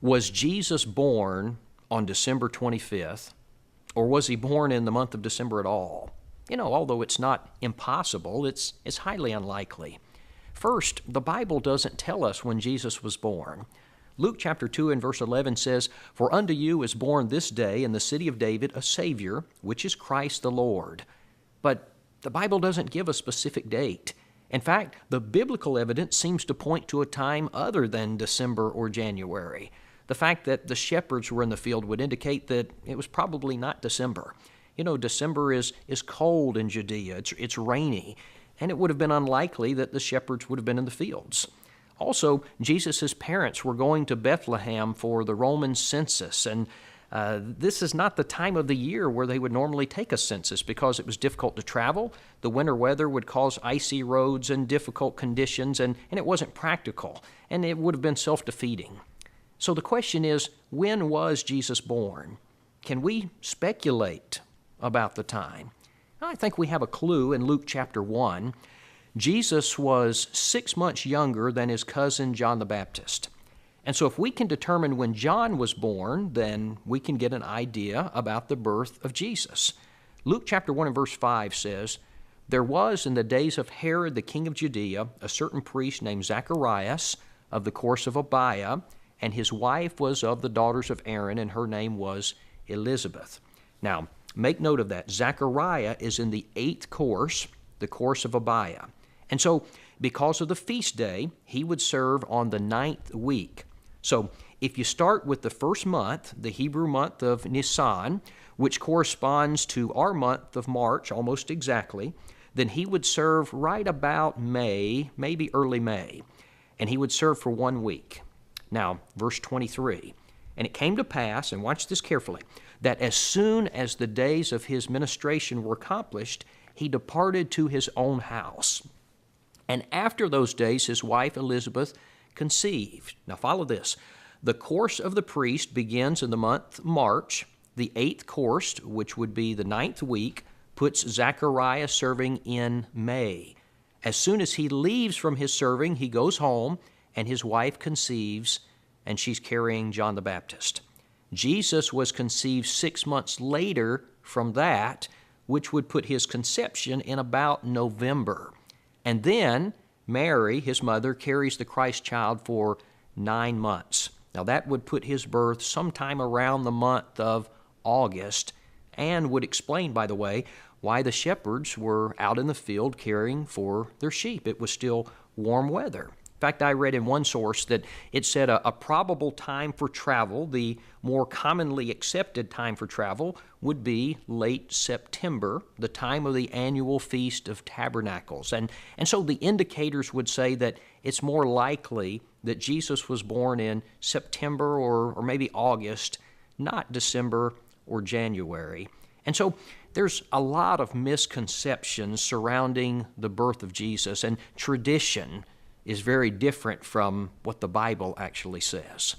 Was Jesus born on December 25th, or was he born in the month of December at all? Although it's not impossible, it's highly unlikely. First, the Bible doesn't tell us when Jesus was born. Luke chapter 2 and verse 11 says, "For unto you is born this day in the city of David a Savior, which is Christ the Lord." But the Bible doesn't give a specific date. In fact, the biblical evidence seems to point to a time other than December or January. The fact that the shepherds were in the field would indicate that it was probably not December. December is cold in Judea. It's rainy, and it would have been unlikely that the shepherds would have been in the fields. Also, Jesus' parents were going to Bethlehem for the Roman census, and this is not the time of the year where they would normally take a census because it was difficult to travel. The winter weather would cause icy roads and difficult conditions, and it wasn't practical, and it would have been self-defeating. So the question is, when was Jesus born? Can we speculate about the time? I think we have a clue in Luke chapter 1. Jesus was 6 months younger than his cousin John the Baptist. And so if we can determine when John was born, then we can get an idea about the birth of Jesus. Luke chapter 1 and verse 5 says, "There was in the days of Herod the king of Judea a certain priest named Zacharias of the course of Abiah, and his wife was of the daughters of Aaron, and her name was Elizabeth." Now, make note of that. Zechariah is in the 8th course, the course of Abiah. And so, because of the feast day, he would serve on the 9th week. So, if you start with the first month, the Hebrew month of Nisan, which corresponds to our month of March almost exactly, then he would serve right about May, maybe early May, and he would serve for 1 week. Now, verse 23, "And it came to pass," and watch this carefully, "that as soon as the days of his ministration were accomplished, he departed to his own house. And after those days his wife Elizabeth conceived." Now follow this. The course of the priest begins in the month March. The 8th course, which would be the 9th week, puts Zechariah serving in May. As soon as he leaves from his serving, he goes home, and his wife conceives, and she's carrying John the Baptist. Jesus was conceived 6 months later from that, which would put his conception in about November. And then Mary, his mother, carries the Christ child for 9 months. Now that would put his birth sometime around the month of August, and would explain, by the way, why the shepherds were out in the field caring for their sheep. It was still warm weather. In fact, I read in one source that it said a probable time for travel, the more commonly accepted time for travel, would be late September, the time of the annual Feast of Tabernacles. And so the indicators would say that it's more likely that Jesus was born in September or maybe August, not December or January. And so there's a lot of misconceptions surrounding the birth of Jesus, and tradition is very different from what the Bible actually says.